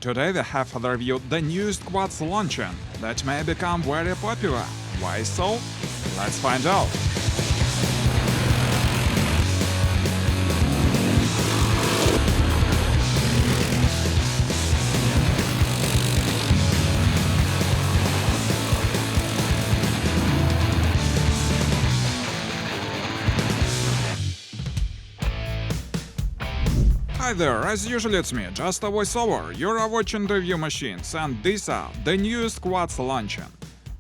Today we have reviewed the newest quads Loncin that may become very popular. Why so? Let's find out. Hi there, as usual it's me, just a voiceover. You're watching Review Machines, and these are the newest quads Loncin.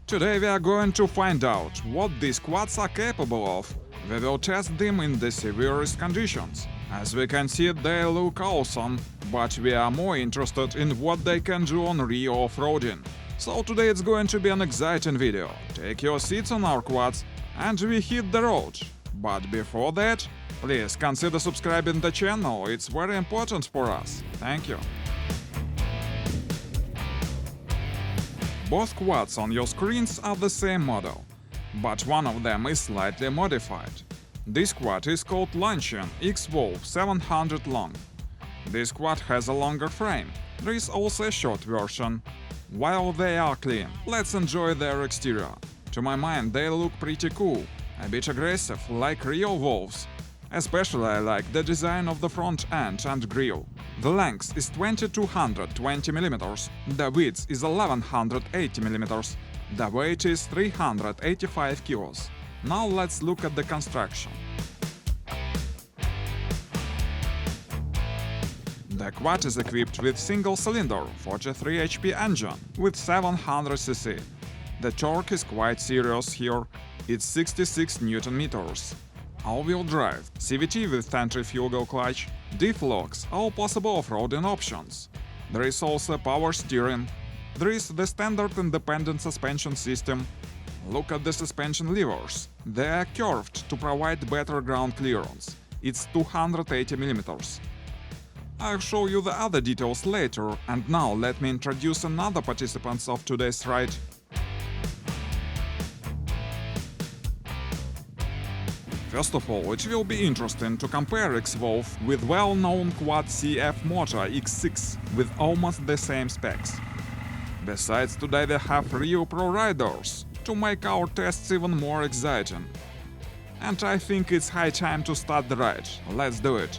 Today we are going to find out what these quads are capable of. We will test them in the severest conditions. As we can see, they look awesome, but we are more interested in what they can do on real off-roading. So today it's going to be an exciting video. Take your seats on our quads and we hit the road. But before that, please consider subscribing the channel, it's very important for us. Thank you. Both quads on your screens are the same model, but one of them is slightly modified. This quad is called Loncin X-Wolf 700 long. This quad has a longer frame. There is also a short version. While they are clean, let's enjoy their exterior. To my mind, they look pretty cool, a bit aggressive, like real wolves. Especially I like the design of the front end and grille. The length is 2220 mm, the width is 1180 mm, the weight is 385 kilos. Now let's look at the construction. The quad is equipped with single-cylinder 43 HP engine with 700 cc. The torque is quite serious here, it's 66 Nm. All-wheel drive, CVT with centrifugal clutch, diff locks, all possible off-roading options. There is also power steering. There is the standard independent suspension system. Look at the suspension levers. They are curved to provide better ground clearance. It's 280 mm. I'll show you the other details later, and now let me introduce another participants of today's ride. First of all, it will be interesting to compare X-Wolf with well-known quad CF motor X6 with almost the same specs. Besides, today we have real pro riders to make our tests even more exciting. And I think it's high time to start the ride. Let's do it.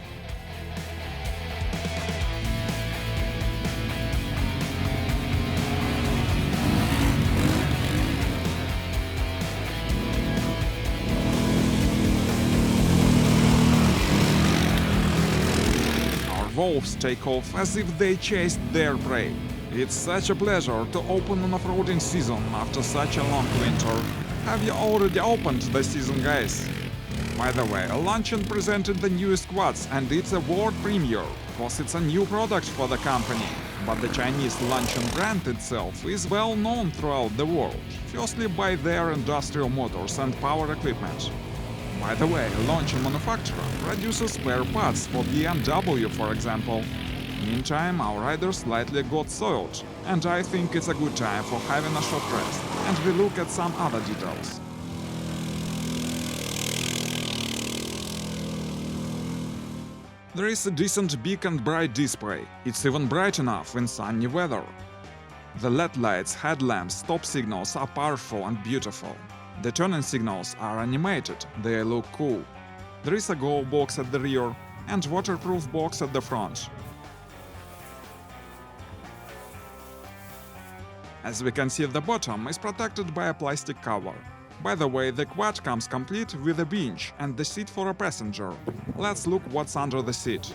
Wolves take off as if they chased their prey. It's such a pleasure to open an off-roading season after such a long winter. Have you already opened the season, guys? By the way, Loncin presented the newest quads and it's a world premiere, cause it's a new product for the company. But the Chinese Loncin brand itself is well known throughout the world, firstly by their industrial motors and power equipment. By the way, Loncin manufacturer produces spare parts for BMW, for example. Meantime, our rider slightly got soiled, and I think it's a good time for having a short rest, and we look at some other details. There is a decent big and bright display, it's even bright enough in sunny weather. The LED lights, headlamps, stop signals are powerful and beautiful. The turning signals are animated, they look cool. There is a glow box at the rear and waterproof box at the front. As we can see, the bottom is protected by a plastic cover. By the way, the quad comes complete with a bench and the seat for a passenger. Let's look what's under the seat.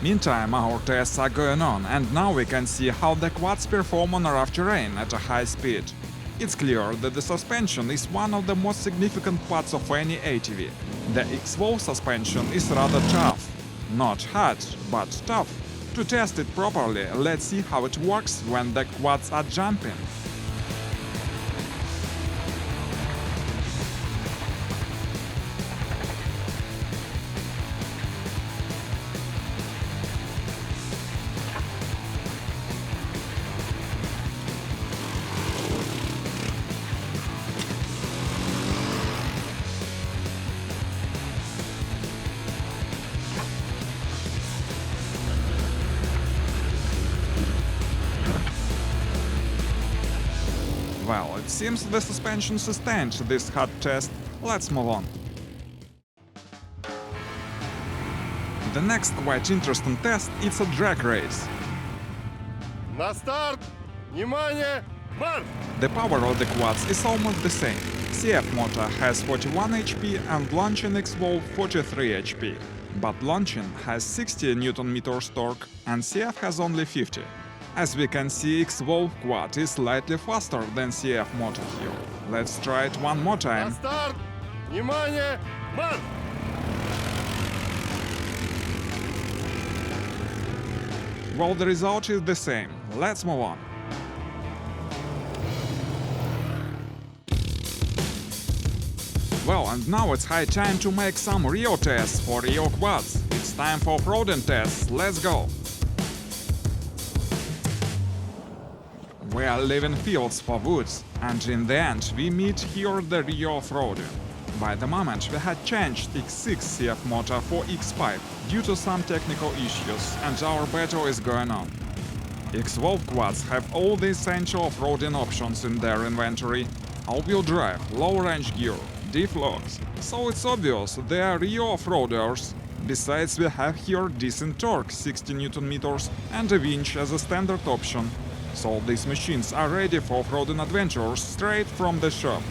Meantime, our tests are going on, and now we can see how the quads perform on rough terrain at a high speed. It's clear that the suspension is one of the most significant parts of any ATV. The X-Wolf suspension is rather tough. Not hard, but tough. To test it properly, let's see how it works when the quads are jumping. Well, it seems the suspension sustained this hard test. Let's move on. The next quite interesting test is a drag race. На старт! Внимание! Марш! The power of the quads is almost the same. CF motor has 41 HP and Loncin X-Wolf 43 HP. But Loncin has 60 Nm torque and CF has only 50. As we can see, X-Wolf quad is slightly faster than CF motor here. Let's try it one more На time. старт! Внимание! Марш! Well, the result is the same. Let's move on. Well, and now it's high time to make some real tests for real quads. It's time for offroading tests. Let's go! We are leaving fields for woods, and in the end we meet here the real offroading. By the moment we had changed X6 CF motor for X5 due to some technical issues, and our battle is going on. X-Wolf quads have all the essential offroading options in their inventory: all-wheel drive, low-range gear, diff locks, so it's obvious they are real offroaders. Besides, we have here decent torque, 60 Nm, and a winch as a standard option. So these machines are ready for offroading adventures straight from the shop.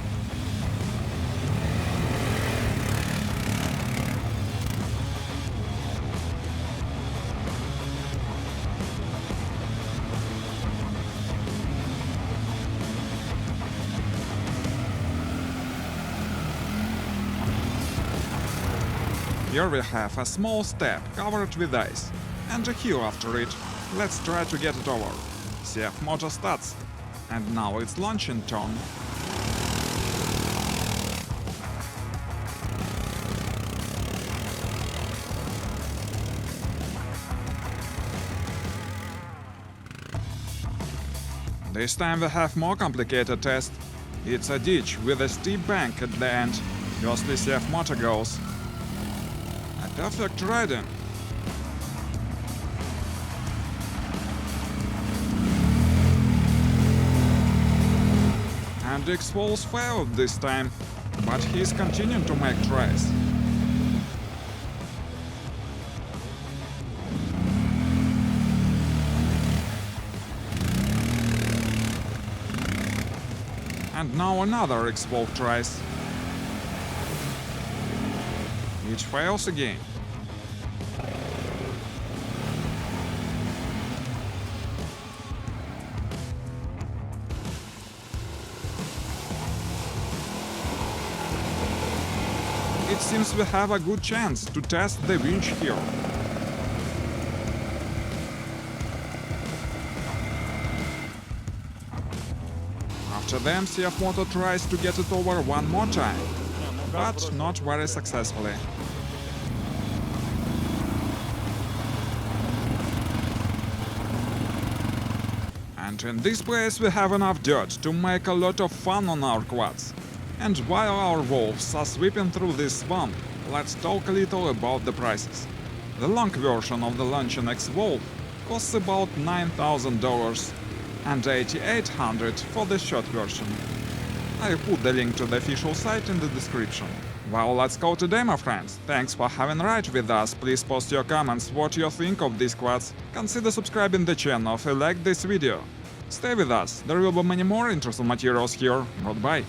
Here we have a small step covered with ice, and a hill after it. Let's try to get it over. CF motor starts, and now it's Loncin turn. This time we have more complicated test. It's a ditch with a steep bank at the end. Firstly CF motor goes. A perfect riding. And X-Wolf failed this time, but he's continuing to make tries. And now another X-Wolf tries. It fails again. It seems we have a good chance to test the winch here. After them, CF motor tries to get it over one more time, but not very successfully. And in this place we have enough dirt to make a lot of fun on our quads. And while our wolves are sweeping through this swamp, let's talk a little about the prices. The long version of the Loncin X-Wolf costs about $9,000 and $8,800 for the short version. I put the link to the official site in the description. Well, let's go today, my friends. Thanks for having ride with us. Please post your comments what you think of these quads. Consider subscribing the channel if you like this video. Stay with us, there will be many more interesting materials here. Goodbye.